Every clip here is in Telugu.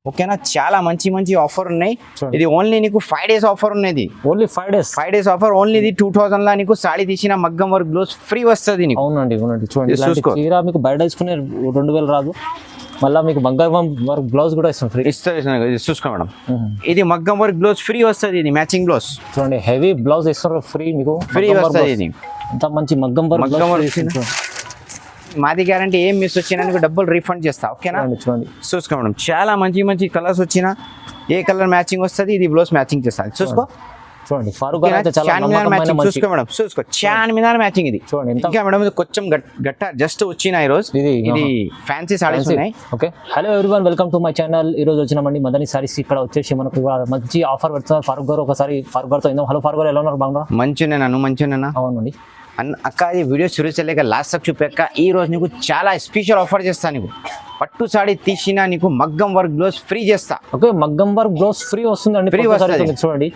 ఓకేనా చాలా మంచి మంచి ఆఫర్ ఉన్నాయి. ఇది ఓన్లీ నీకు 5 days ఆఫర్ ఉన్నది. Only 5 days offer. ఓన్లీ ఇది 2000 లా నీకు సాడీ తీసిన మగ్గం వర్క్ బ్లౌజ్ ఫ్రీ వస్తుంది నీకు. అవునండి చూడండి చీర మీకు బయట తీసుకునే 2000 రాదు, మళ్ళీ మీకు మగ్గం వర్క్ బ్లౌజ్ కూడా ఇస్తాం ఫ్రీ. ఇస్తుంది చూసుకో మేడం. ఇది మగ్గం వర్క్ బ్లౌజ్ ఫ్రీ వస్తుంది. ఇది మ్యాచింగ్ బ్లౌజ్ చూడండి, హెవీ బ్లౌజ్ ఇస్తారు ఫ్రీ, మీకు ఫ్రీ వస్తుంది. ఇది అంత మంచి మగ్గం వర్క్. మాది గ్యారంటీ ఏం మిస్ వచ్చినా నీకు డబ్బులు రీఫండ్ చేస్తా. ఓకేనా చూడండి చూసుకో మేడం, చాలా మంచి మంచి కలర్స్ వచ్చినా ఏ కలర్ మ్యాచింగ్ వస్తుంది ఇది బ్లౌజ్ మ్యాచింగ్ చేస్తాను. చూసుకో చూడండి చూసుకో మేడం, చూసుకో చార్మినార్ మ్యాచింగ్ ఇది. చూడండి ఇంకా మేడం ఇది కొంచెం గట్ట జస్ట్ వచ్చిన ఈ రోజు ఇది ఫ్యాన్సీ సారీస్ ఉన్నాయి. Okay, hello everyone, welcome to my channel. ఈ రోజు వచ్చినామండి మదనీ సారీస్. ఇక్కడ వచ్చేసి మనకు మంచి ఆఫర్ పెడుతున్నారు ఫారూక్ గారు. ఒకసారి ఫారూక్ గారితో ఇందాం. హలో ఫారూక్ గారు, ఎలా ఉన్నారు? బాగున్నా? మంచిగా మంచిగా. అవునండి అక్క, ఈ వీడియో చూసి వెళ్ళాక లాస్ట్ తక్ చూపాక ఈ రోజు నీకు చాలా స్పెషల్ ఆఫర్ చేస్తా. నీకు పట్టు సాడీ తీసినా నీకు మగ్గం వర్క్ బ్లౌజ్ ఫ్రీ చేస్తా. ఓకే, మగ్గం వర్క్ బ్లౌజ్ ఫ్రీ వస్తుందండి. ఫ్రీ వస్తుంది చూడండి,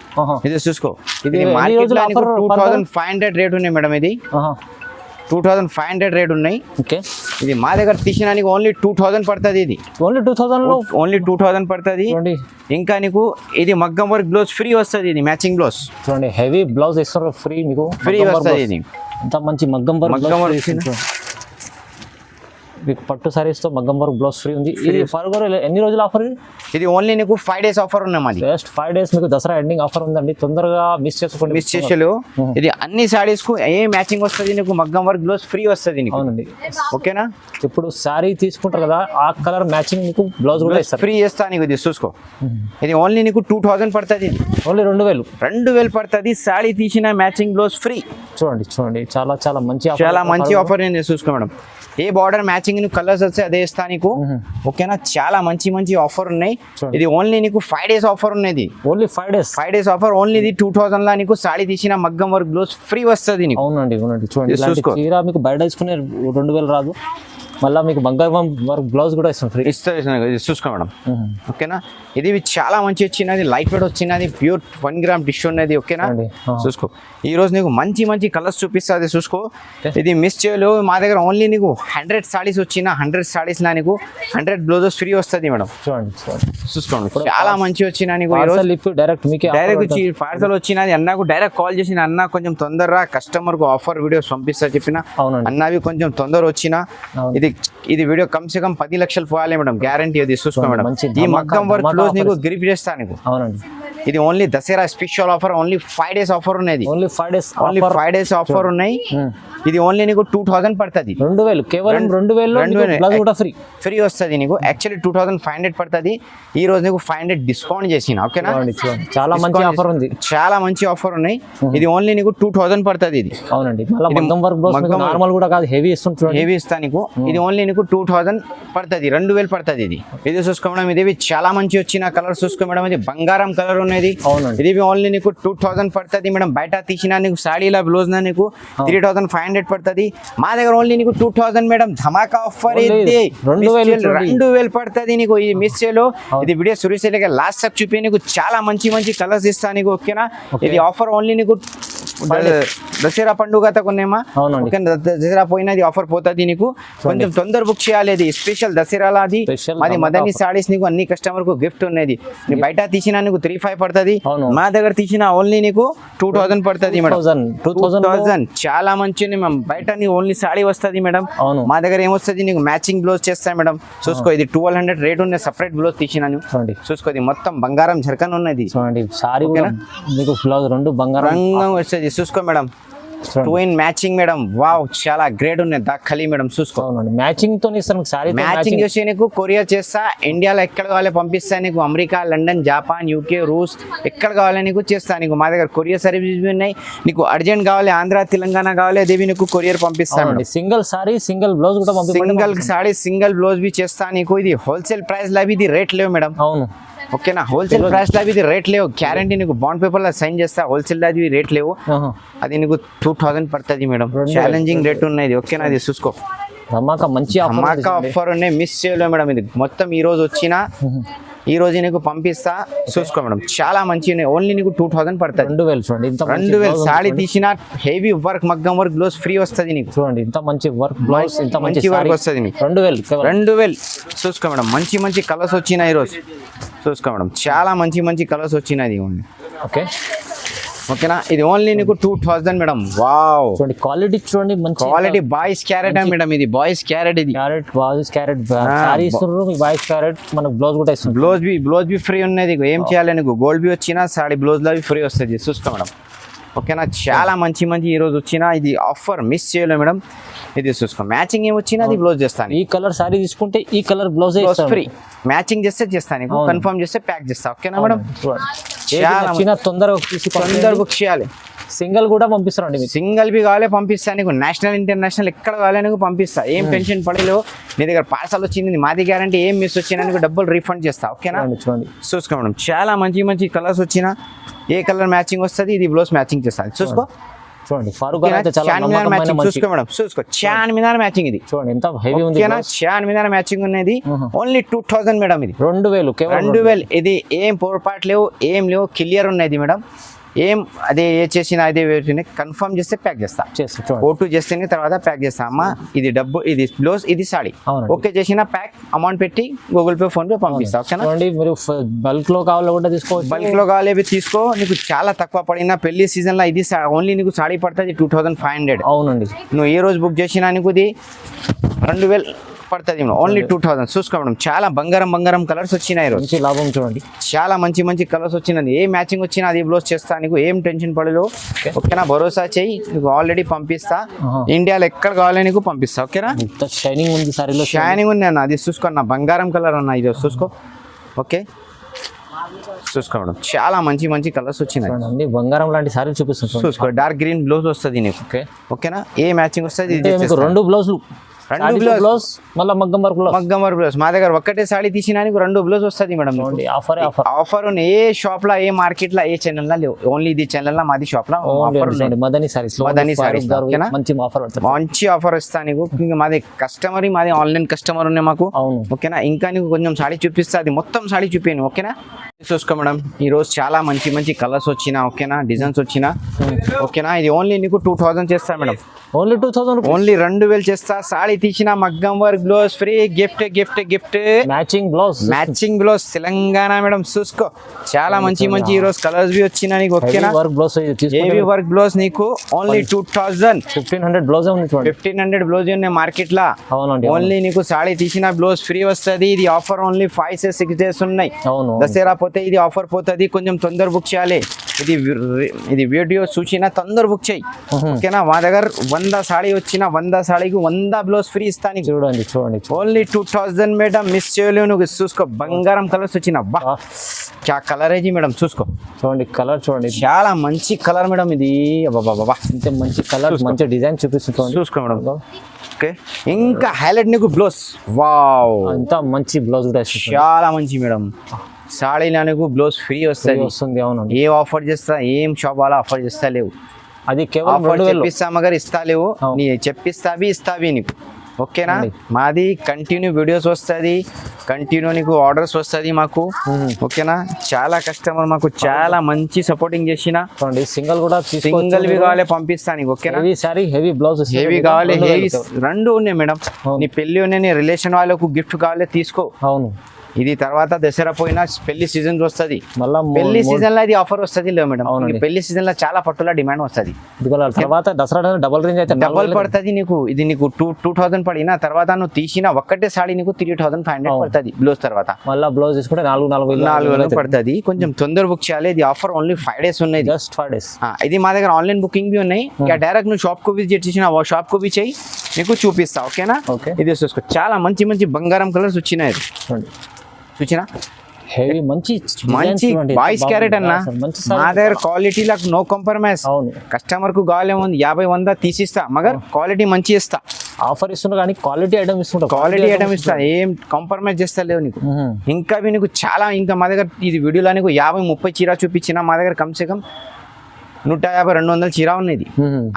ఇది చూసుకో. ఇది మార్కెట్లో 2500 రేట్ ఉన్నాయి మేడం. ఇది 2500 రేట్ ఉన్నాయి. ఓకే, ఇది మా దగ్గర తీసినా నీకు ఓన్లీ 2000 పడుతుంది. ఇది ఓన్లీ 2000 పడుతుంది. ఇంకా నీకు ఇది మగ్గం వర్క్ బ్లౌజ్ ఫ్రీ వస్తుంది. ఇది మ్యాచింగ్ బ్లౌజ్ చూడండి, హెవీ బ్లౌజ్ ఇస్తారు ఫ్రీ, మీకు ఫ్రీ వస్తుంది. ఇది అంత మంచి మగ్గం వర్క్ మీకు పట్టు సారీస్ తో మగ్గం వర్క్ బ్లౌజ్ ఫ్రీ ఉంది. ఇది ఫారూక్ గారు ఎన్ని రోజుల ఆఫర్? ఇది ఓన్లీ నీకు 5 days ఆఫర్ ఉన్నాయి. మాది జస్ట్ 5 days మీకు దసరా ఎండింగ్ ఆఫర్ ఉందండి. తొందరగా మిస్ చేసుకోండి. మిస్ చేసేలు ఇది అన్ని సారీస్ కు ఏ మ్యాచింగ్ వస్తుంది నీకు మగ్గం వర్క్ బ్లౌజ్ ఫ్రీ వస్తుంది నీకు. అవునండి, ఓకేనా. ఇప్పుడు సారీ తీసుకుంటారు కదా, ఆ కలర్ మ్యాచింగ్ మీకు బ్లౌజ్ కూడా ఇస్తారు, ఫ్రీ చేస్తా నీకు. ఇది చూసుకో, ఇది ఓన్లీ నీకు 2000 పడుతుంది. ఇది ఓన్లీ 2000 పడుతుంది. సారీ తీసిన మ్యాచింగ్ బ్లౌజ్ ఫ్రీ. చూడండి చాలా మంచి ఆఫర్ నేను చూసుకో మేడం. ఏ బార్డర్ మ్యాచింగ్ కలర్స్ వస్తే అదే ఇస్తా నీకు. ఓకేనా, చాలా మంచి ఆఫర్ ఉన్నాయి. ఇది ఓన్లీ నీకు 5 days ఆఫర్ ఉన్నది. Only 5 days offer. ఓన్లీ ఇది 2000 లా నీకు సాడీ తీసిన మగ్గం వర్క్ బ్లౌజ్ ఫ్రీ వస్తుంది నీకు. అవునండి చూడండి, చీర మీకు బయట తీసుకునే 2000 రాదు, మళ్ళీ మీకు మగ్గం వర్క్ బ్లౌజ్ కూడా ఇస్తాం ఫ్రీ. ఇస్తుంది చూసుకో మేడం. ఓకేనా, ఇది చాలా మంచి వచ్చినది, లైట్ వెయిట్ వచ్చినది, ప్యూర్ 1 gram టిష్యూ ఉన్నది. ఓకేనా, చూసుకో. ఈ రోజు నీకు మంచి కలర్స్ చూపిస్తుంది. చూసుకో, ఇది మిస్ చేయలేవు. మా దగ్గర ఓన్లీ నీకు 100 సారీస్ వచ్చిన 100 సారీస్ లా నీకు 100 బ్లౌజెస్ ఫ్రీ వస్తుంది మేడం. చూడండి చూసుకోండి, చాలా మంచి వచ్చిన నీకు డైరెక్ట్ పార్సల్ వచ్చినది. అన్నకు డైరెక్ట్ కాల్ చేసిన అన్న కొంచెం తొందరగా కస్టమర్ కు ఆఫర్ వీడియోస్ పంపిస్తా చెప్పిన. అన్నవి కొంచెం తొందర వచ్చిన ఇది వీడియో కమ్సే కమ్ 10 లక్షలు పోవాలి మేడం, గ్యారంటీ. అది చూసుకో మేడం, ఈ మగ్గం వర్క్ బ్లౌజ్ నీకు గిఫ్ట్ చేస్తా నీకు. అవునండి, ఇది only Dasara special offer. Only 5 days offer ఉన్నది. ఓన్లీ 5 days ఆఫర్ ఉన్నాయి. ఇది ఓన్లీ నీకు 2000 పడుతుంది. 2000 కేవలం 2000 కూడా ఫ్రీ వస్తుంది నీకు. యాక్చువల్లీ 2500 పడుతుంది. ఈ రోజు నీకు 500 డిస్కౌంట్ చేసిన. ఓకేనా, చాలా మంచి ఆఫర్ ఉంది. చాలా మంచి ఆఫర్ ఉన్నాయి. ఇది ఓన్లీ నీకు 2000 పడుతుంది. ఇది అవునండి, మగ్గం వర్క్ బ్లౌజ్ నార్మల్ కూడా కాదు, హెవీ ఇస్తుంది. హెవీ ఇస్తా నీకు. ఇది ఓన్లీ నీకు 2000 పడుతుంది. 2000 పడుతుంది. ఇది చూసుకో మేడం, ఇది చాలా మంచి వచ్చిన కలర్ చూసుకో మేడం. ఇది బంగారం కలర్ ఉన్నది. ఇది ఓన్లీ నీకు 2000 పడుతుంది మేడం. బయట తీసిన నీకు సాడీలా బ్లౌజ్ నా నీకు 3500 పడుతుంది. మా దగ్గర ఓన్లీ నీకు 2000 మేడం. ధమాకా ఆఫర్. ఇది 2000 పడుతుంది నీకు. ఇది మిస్ చేయలో. ఇది వీడియో సురేష్ లాస్ట్ తక్ చూపి నీకు చాలా మంచి కలర్స్ ఇస్తా నీకు. ఓకేనా, ఇది ఆఫర్ ఓన్లీ నీకు దసరా పండుగ కొన్నామా. దసరా పోయినది ఆఫర్ పోతుంది నీకు. కొంచెం తొందర బుక్ చేయాలి. ఇది స్పెషల్ దసరాలా. అది మాది మదనీ సారీస్. నీకు అన్ని కస్టమర్ కు గిఫ్ట్ ఉన్నది. బయట తీసిన నీకు 3500 పడుతుంది. మా దగ్గర తీసిన ఓన్లీ నీకు 2000 పడుతుంది మేడం. 2000 చాలా మంచి మ్యామ్. బయట నీ ఓన్లీ సాడీ వస్తుంది మేడం. మా దగ్గర ఏమొస్తుంది నీకు మ్యాచింగ్ బ్లౌజ్ చేస్తా మేడం. చూసుకో, ఇది 1200 రేట్ ఉన్నది. సపరేట్ బ్లౌజ్ తీసినాను. చూసుకో, ఇది మొత్తం బంగారం జరకన్ ఉన్నది. బంగారం వస్తుంది. చూసుకో madam, 2 in matching madam. Wow, చాలా గ్రేట్ ఉన్నాయి. దాఖలి మేడం చూసుకో. మ్యాచింగ్ తో మ్యాచింగ్ చేసి నీకు కొరియర్ చేస్తా. ఇండియాలో ఎక్కడ కావాలి పంపిస్తా నీకు. అమెరికా, లండన్, జపాన్, యూకే, రూస్ ఎక్కడ కావాలి నీకు చేస్తా నీకు. మా దగ్గర కొరియర్ సర్వీస్ ఉన్నాయి. నీకు అర్జెంట్ కావాలి, ఆంధ్ర, తెలంగాణ కావాలి, అదేవి నీకు కొరియర్ పంపిస్తాను. సింగిల్ సారీ సింగిల్ బ్లౌజ్ కూడా సింగిల్ సారీ సింగిల్ బ్లౌజ్ బి చేస్తా నీకు. ఇది హోల్సేల్ ప్రైస్ లా ఇది రేట్ లేవు మేడం. అవును, ఓకేనా, హోల్సేల్ ప్రైస్ లా ఇది రేట్ లేవు. గ్యారంటీ నీకు బాండ్ పేపర్ లా సైన్ చేస్తా. హోల్సేల్ లా రేట్ లేవు. అది నీకు 2000 పడుతుంది మేడం. ఛాలెంజింగ్ రేట్ ఉన్నది. ఓకేనా, అది చూసుకో. మంచి ఆఫర్ ఉన్నాయి. మిస్ చేయలేవు మేడం. ఇది మొత్తం ఈ రోజు వచ్చిన ఈ రోజు నీకు పంపిస్తా చూసుకో మేడం చాలా మంచి ఓన్లీ నీకు 2000 పడుతుంది 2000 చూడండి ఇంత 2000 సాడీ తీసిన హెవీ వర్క్ మగ్గం వర్క్ బ్లౌజ్ ఫ్రీ వస్తుంది నీకు చూడండి ఇంత మంచి వర్క్ బ్లౌజ్ ఇంత మంచి వర్క్ వస్తుంది నీకు 2000 చూసుకో మేడం మంచి మంచి కలర్స్ వచ్చినాయి ఈరోజు చూసుకో మేడం చాలా మంచి కలర్స్ వచ్చినాయి ఇవ్వండి ఓకే ఓకేనా ఇది ఓన్లీ నీకు 2000 మేడం వావ్ చూడండి క్వాలిటీ చూడండి మంచి క్వాలిటీ బాయ్స్ క్యారెట్ మేడం ఇది బాయ్స్ క్యారెట్ ఇది క్యారెట్ సారీ ఇస్తున్నారు బాయ్స్ క్యారెట్ మనకు బ్లౌజ్ కూడా ఇస్తుంది బ్లౌజ్ బి ఫ్రీ ఉన్నది ఏం చేయాలి నీకు గోల్డ్ బి వచ్చినా సాడీ బ్లౌజ్ లో ఫ్రీ వస్తుంది చూసుకో మేడం ఓకేనా చాలా మంచి ఈ రోజు వచ్చిన ఇది ఆఫర్ మిస్ చేయలేదు మేడం ఇది చూసుకో మ్యాచింగ్ ఏమి వచ్చినా అది బ్లౌజ్ చేస్తాను ఈ కలర్ సారీ తీసుకుంటే ఈ కలర్ బ్లౌజ్ ఫ్రీ మ్యాచింగ్ చేస్తే చేస్తాను కన్ఫర్మ్ చేస్తే ప్యాక్ చేస్తా ఓకేనా మేడం చాలా తొందరగా బుక్ చేయాలి సింగిల్ కూడా పంపిస్తారండి సింగిల్ బి కావాలి పంపిస్తా నీకు నేషనల్ ఇంటర్నేషనల్ ఎక్కడ కావాలి నీకు పంపిస్తా ఏం టెన్షన్ పడలేవు నీ దగ్గర పార్సల్ వచ్చింది మాది గ్యారంటీ ఏం మిస్ వచ్చినా నీకు డబ్బులు రీఫండ్ చేస్తా ఓకేనా చూడండి చూసుకో మేడం చాలా మంచి కలర్స్ వచ్చినా ఏ కలర్ మ్యాచింగ్ వస్తుంది ఇది బ్లౌజ్ మ్యాచింగ్ చేస్తాను చూసుకో చూడండి ఫారూక్ అయితే చాలా నమ్మకమైన చూసుకో మేడం చూసుకో చాన్ మీద మ్యాచింగ్ ఇది చూడండి ఎంత హెవీ ఉంది చాన్ మీద మ్యాచింగ్ ఉన్నది ఓన్లీ 2000 మేడం ఇది 2000 ఇది ఏం పొరపాటు లేవు ఏం లేవు క్లియర్ ఉన్నది మేడం ఏం అదే ఏ చేసినా అదే కన్ఫర్మ్ చేస్తే ప్యాక్ చేస్తా ఫోటో చేస్తేనే తర్వాత ప్యాక్ చేస్తా అమ్మా ఇది డబ్బు ఇది బ్లౌజ్ ఇది సాడీ ఓకే చేసిన ప్యాక్ అమౌంట్ పెట్టి గూగుల్ పే ఫోన్ పే పంపిస్తా ఓకేనా మీరు బల్క్ లో కావాలి కూడా తీసుకోవచ్చు బల్క్ లో కావాలి తీసుకో నీకు చాలా తక్కువ పడిన పెళ్లి సీజన్ లో ఇది ఓన్లీ నీకు సాడీ పడుతుంది 2500 అవునండి నువ్వు ఏ రోజు బుక్ చేసినా నీకు ఇది 2000 పడుతుంది ఓన్లీ 2000 చూసుకో మేడం చాలా బంగారం కలర్స్ వచ్చినాయి మంచి లాభం చూడండి చాలా మంచి కలర్స్ వచ్చినది ఏ మ్యాచింగ్ వచ్చినా అది బ్లౌజ్ చేస్తా నీకు ఏం టెన్షన్ పడలేదు ఓకేనా భరోసా చెయ్యి నీకు ఆల్రెడీ పంపిస్తా ఇండియాలో ఎక్కడ కావాలి నీకు పంపిస్తా ఓకేనా షైనింగ్ ఉంది సారీలో షైనింగ్ ఉంది అన్న అది చూసుకో అన్న బంగారం కలర్ అన్న ఇది చూసుకో ఓకే చూసుకో మేడం చాలా మంచి కలర్స్ వచ్చినాయి బంగారం లాంటి సారీ చూపిస్తాను చూసుకో డార్క్ గ్రీన్ బ్లౌజ్ వస్తుంది నీకు ఓకేనా ఏ మ్యాచింగ్ వస్తుంది రెండు బ్లౌజులు బ్లౌజ్ మళ్ళీ మగ్గం వర్క్ బ్లౌజ్ మా దగ్గర ఒక్కటే సాడీ తీసినా నీకు 2 బ్లౌజ్ వస్తుంది మేడం ఆఫర్ ఏ షాప్ లో ఏ మార్కెట్ లో ఏ ఛానల్ లో లేవు ఓన్లీ ఇది ఛానల్ లో మాది షాప్ లో మదనీ సారీస్ మంచి ఆఫర్ ఇస్తా నీకు మాది కస్టమర్ మాది ఆన్లైన్ కస్టమర్ ఉన్నాయి మాకు ఓకేనా ఇంకా నీకు కొంచెం సాడీ చూపిస్తా అది మొత్తం సాడీ చూపాను ఓకేనా చూసుకో మేడం ఈ రోజు చాలా మంచి కలర్స్ వచ్చినా ఓకేనా డిజైన్స్ వచ్చినా ఓకేనా ఇది ఓన్లీ నీకు 2000 చేస్తా మేడం ఓన్లీ 2000 ఓన్లీ 2000 చేస్తా సాడీ తీసిన మగ్గం work blouse free gift matching blouse Telangana madam చూసుకో చాలా మంచి ఈ రోజు కలర్స్ బి వచ్చినా నీకు ఓకేనా హెవీ వర్క్ బ్లౌజ్ నీకు ఓన్లీ 1500 బ్లౌజ్ ఉంది 1500 బ్లౌజ్ ఉన్నాయి మార్కెట్ లా ఓన్లీ నీకు సాడీ తీసిన బ్లౌజ్ ఫ్రీ వస్తుంది ఇది ఆఫర్ ఓన్లీ 5 to 6 days ఉన్నాయి దసరా పోతే ఇది ఆఫర్ పోతుంది కొంచెం తొందర బుక్ చేయాలి ఇది వీడియో చూసినా తొందర బుక్ చేయి ఓకేనా మా దగ్గర 100 సాడీ వచ్చిన 100 సాడీకి 100 బ్లౌజ్ ఫ్రీ ఇస్తాను చూడండి ఓన్లీ 2000 మేడం మిస్ చేయలేవు నువ్వు చూసుకో బంగారం కలర్స్ వచ్చిన క్యా కలర్ ఏజీ మేడం చూసుకో కలర్ చూడండి చాలా మంచి కలర్ మేడం ఇది బాబా ఇంత మంచి కలర్ మంచి డిజైన్ చూపిస్తుంది చూసుకో మేడం ఓకే ఇంకా హైలైట్ నీకు బ్లౌజ్ వావ్ అంత మంచి బ్లౌజ్ కూడా చాలా మంచి మేడం సాడీలో నీకు బ్లౌజ్ ఫ్రీ వస్తుంది అవును ఏ ఆఫర్ చేస్తా ఏం షాప్ అలా ఆఫర్ చేస్తా లేవు అది కేవలం చెప్పిస్తా మగర్ ఇస్తా లేవు నీ ఇస్తావి నీకు ఓకేనా మాది కంటిన్యూ వీడియోస్ వస్తుంది కంటిన్యూ నీకు ఆర్డర్స్ వస్తుంది మాకు ఓకేనా చాలా కస్టమర్ మాకు చాలా మంచి సపోర్టింగ్ చేసిన సింగిల్ కూడా వి కావాలి పంపిస్తా నీకు ఓకేనా హెవీ బ్లౌజ్ హెవీ కావాలి రెండు ఉన్నాయి మేడం నీ పెళ్లి ఉన్నాయి నీ రిలేషన్ వాళ్ళకు గిఫ్ట్ కావాలి తీసుకో అవును ఇది తర్వాత దసరా పోయినా పెళ్లి సీజన్ వస్తుంది పెళ్లి సీజన్ లో ఇది ఆఫర్ వస్తుంది లేదు మేడం పెళ్లి సీజన్ లో చాలా పట్టుల డిమాండ్ వస్తుంది తర్వాత దసరా డబల్ రేంజ్ అయితే డబల్ పడుతుంది నీకు ఇది నీకు 2000 పడినా తర్వాత నువ్వు తీసిన ఒక్కటే సాడీ నీకు 3500 పడుతుంది బ్లౌజ్ తర్వాత మళ్ళీ బ్లౌజ్ తీసుకుంటే 4,000 పడుతుంది కొంచెం తొందర బుక్ చేయాలి ఇది ఆఫర్ ఓన్లీ 5 days ఉన్నాయి జస్ట్ 5 days ఇది మా దగ్గర ఆన్లైన్ బుకింగ్ బి ఉన్నాయి డైరెక్ట్ నువ్వు షాప్ కు విజిట్ చేసిన షాప్ కు బి చేయి నీకు చూపిస్తా ఓకేనా ఇది చూసుకో చాలా మంచి బంగారం కలర్స్ వచ్చినాయి చూసినా హెవీ మంచి బాయ్స్ క్యారెట్ అన్న మా దగ్గర క్వాలిటీ లకు నో కాంప్రమైజ్ కస్టమర్ కు కావాలి 50-100 తీసిస్తా మగర్ క్వాలిటీ మంచి ఇస్తా ఆఫర్ ఇస్తున్నా కానీ క్వాలిటీ ఐటమ్ ఇస్తా ఏం కాంప్రమైజ్ చేస్తా లేవు నీకు ఇంకా చాలా ఇంకా మా దగ్గర ఇది వీడియోలో నీకు 50-30 చీర చూపించిన మా దగ్గర కమ్సే కమ్ 150-200 చీర ఉన్నది.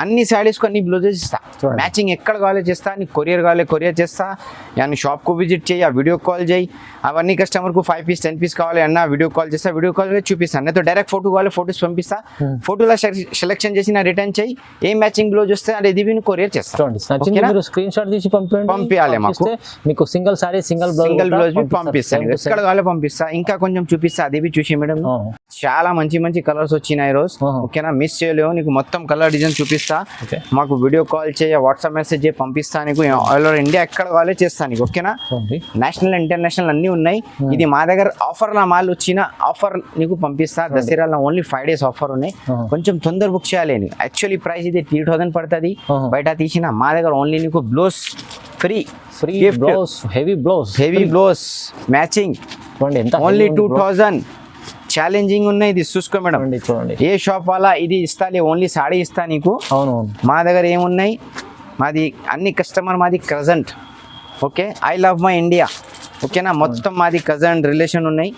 అన్ని శారీస్ కు అన్ని బ్లౌజెస్ ఇస్తా. మ్యాచింగ్ ఎక్కడ కావాలి చేస్తా, నీ కొరియర్ కావాలి కొరియర్ చేస్తా, యాని షాప్ కు విజిట్ చేయి, ఆ వీడియో కాల్ చేయి. అవన్నీ కస్టమర్ కు 5 పీస్ 10 పీస్ కావాలి అన్న వీడియో కాల్ చేస్తా, వీడియో కాల్ చూపిస్తాను. నేను డైరెక్ట్ ఫోటో కావాలి ఫోటోస్ పంపిస్తా, ఫోటోలో సెలెక్షన్ చేసి నా రిటర్న్ చేయి. ఏ మ్యాచింగ్ బ్లౌజ్ వస్తే అది ఇది కొరియర్ చేస్తా. స్క్రీన్ షాట్ తీసి పంపించాలి మాకు. మీకు సింగిల్ సారీ సింగిల్ బ్లౌజ్ పంపిస్తాను, ఎక్కడ కావాలి పంపిస్తా. ఇంకా కొంచెం చూపిస్తా, అది చూసి మేడం. చాలా మంచి మంచి కలర్స్ వచ్చినాయి రోజు. ఓకేనా, మిస్ చేయలేవు. నీకు మొత్తం కలర్ డిజైన్ చూపిస్తా. మాకు వీడియో కాల్ చేయ, వాట్సాప్ మెసేజ్ చేయి, పంపిస్తా. నీకు ఆల్ ఓవర్ ఇండియా ఎక్కడ కావాలి చేస్తా నీకు. ఓకేనా, నేషనల్ ఇంటర్నేషనల్ అన్ని ఉన్నాయి. ఇది మా దగ్గర ఆఫర్ లా మాల్ వచ్చిన ఆఫర్ నీకు పంపిస్తా. దసరాలో ఓన్లీ 5 days ఆఫర్ ఉన్నాయి. కొంచెం తొందర బుక్ చేయాలి. యాక్చువల్లీ ప్రైస్ ఇది 3000 పడుతుంది బయట తీసిన. మా దగ్గర ఓన్లీ నీకు blouse free blouse, heavy blouse matching only 2000. Challenging ఉన్నాయి. ఇది చూసుకో మేడం. చూడండి, ఏ షాప్ వాళ్ళ ఇది ఇస్తాలే, ఓన్లీ సాడీ ఇస్తా నీకు. అవును, మా దగ్గర ఏమున్నాయి, మాది అన్ని కస్టమర్ మాది కజంట్. Okay, I love my India. ఓకేనా, మొత్తం మాది కజన్ రిలేషన్ ఉన్నాయి.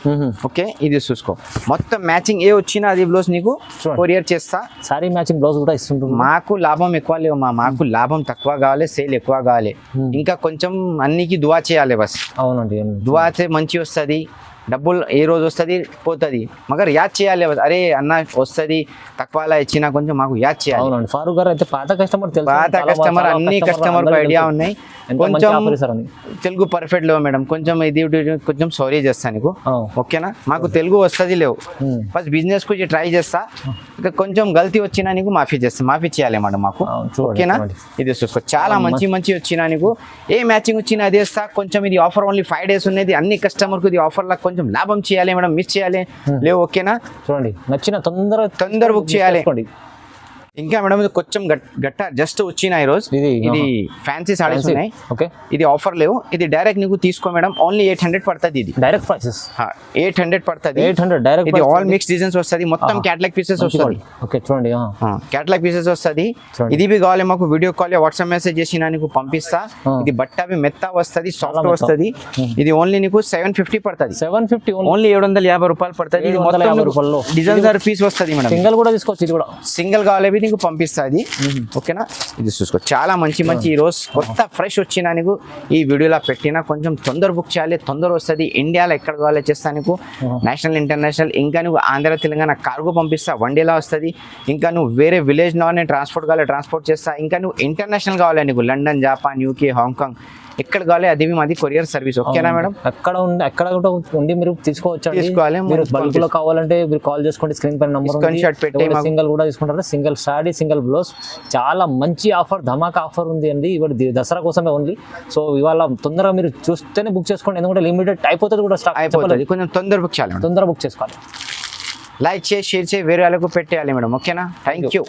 ఓకే, ఇది చూసుకో. మొత్తం మ్యాచింగ్ ఏ వచ్చినా అది బ్లౌజ్ నీకు కొరియర్ చేస్తా. సారీ మ్యాచింగ్ బ్లౌజ్ కూడా ఇస్తుంటుంది. మాకు లాభం ఎక్కువ లేవు, మాకు లాభం తక్కువ కావాలి, సేల్ ఎక్కువ కావాలి. ఇంకా కొంచెం అన్నికి దువా చేయాలి బస్. అవునండి, దువా చే మంచి వస్తుంది. డబ్బులు ఏ రోజు వస్తుంది పోతుంది, మగర్ యాద్ చేయాలి. అరే అన్న వస్తుంది తక్కువలా ఇచ్చినా కొంచెం మాకు యాద్ చేయాలి. అవునండి, ఫారూక్ గారు అయితే పాత కస్టమర్, అన్ని కస్టమర్ ఐడియా ఉన్నాయి. కొంచెం తెలుగు పర్ఫెక్ట్ లేవు మేడం, కొంచెం ఇది కొంచెం సారీ చేస్తాను నీకు. ఓకేనా, మాకు తెలుగు వస్తుంది లేవు, ఫస్ట్ బిజినెస్ కు ట్రై చేస్తా. ఇంకా కొంచెం గల్తీ వచ్చినా నీకు మాఫీ చేస్తా, మాఫీ చేయాలి మేడం మాకు. ఓకేనా, ఇది చూసుకో. చాలా మంచి మంచి వచ్చినా నీకు. ఏ మ్యాచింగ్ వచ్చినా అది వేస్తా. కొంచెం ఇది ఆఫర్ ఓన్లీ 5 days ఉన్నది. అన్ని కస్టమర్ కు ఇది ఆఫర్ లా కొంచెం లాభం చేయాలి మేడం, మిస్ చేయాలి లేవు. ఓకేనా, చూడండి, నచ్చిన తొందర బుక్ చేయాలి. ఇంకా మేడం ఇది కొంచెం గట్ట జస్ట్ వచ్చిన ఈ రోజు. ఇది ఫ్యాన్సీ సారీస్ ఉన్నాయి. ఓకే, ఇది ఆఫర్ లేవు. ఇది డైరెక్ట్ నీకు తీసుకో మేడం, ఓన్లీ 800 పడుతుంది. ఇది డైరెక్ట్ ప్రైసెస్ 800 పడుతుంది. 800 డైరెక్ట్. ఇది ఆల్ మిక్స్ డిజైన్స్ వస్తుంది, మొత్తం క్యాటలాగ్ పీసెస్ వస్తుంది. ఓకే, చూడండి, క్యాటలాగ్ పీసెస్ వస్తుంది. ఇది బి కావాలి మాకు వీడియో కాల్ వాట్సాప్ మెసేజ్ చేసి నీకు పంపిస్తా. ఇది బట్ట బి మెత్త వస్తుంది, సాఫ్ట్ వస్తుంది. ఇది ఓన్లీ నీకు 750 పడుతుంది. 750 ఓన్లీ 750 రూపాయలు పడుతుంది. ఇది మొత్తం డిజైనర్ పీస్ వస్తుంది మేడం. సింగిల్ కూడా తీసుకోవచ్చు. ఇది కూడా సింగిల్ కావాలి నీకు పంపిస్తుంది. ఓకేనా, ఇది చూసుకో. చాలా మంచి మంచి ఈ రోజు కొత్త ఫ్రెష్ వచ్చినా నీకు ఈ వీడియోలో పెట్టినా. కొంచెం తొందర బుక్ చేయాలి, తొందర వస్తుంది. ఇండియాలో ఎక్కడ కావాలి చేస్తా నీకు, నేషనల్ ఇంటర్నేషనల్. ఇంకా నువ్వు ఆంధ్ర తెలంగాణ కార్గో పంపిస్తా, 1 day వస్తుంది. ఇంకా నువ్వు వేరే విలేజ్ లో ట్రాన్స్పోర్ట్ కావాలి ట్రాన్స్పోర్ట్ చేస్తా. ఇంకా నువ్వు ఇంటర్నేషనల్ కావాలి నీకు, లండన్, జపాన్, యూకే, హాంకాంగ్ ఎక్కడ కావాలి అది మాది కొరియర్ సర్వీస్. ఓకేనా మేడం, ఎక్కడ ఉండి మీరు తీసుకోవాలి. మీరు బల్క్ లో కావాలంటే మీరు కాల్ చేసుకోండి, స్క్రీన్ పైన నంబర్ సింగిల్ కూడా తీసుకుంటారు. Single saree, single blouse. చాలా మంచి ఆఫర్, ధమాకా ఆఫర్ ఉంది అండి ఇవాళ దసరా కోసమే ఓన్లీ. సో ఇవాళ తొందరగా మీరు చూస్తేనే బుక్ చేసుకోండి, ఎందుకంటే లిమిటెడ్ అయిపోతుంది కూడా, స్టాక్ అయిపోతుంది. కొంచెం తొందర బుక్ చేయాలి, తొందర బుక్ చేసుకోవాలి. లైక్ చేసి షేర్ చేసి వేరే వాళ్ళకు పెట్టేయాలి మేడం. ఓకేనా, థ్యాంక్ యూ.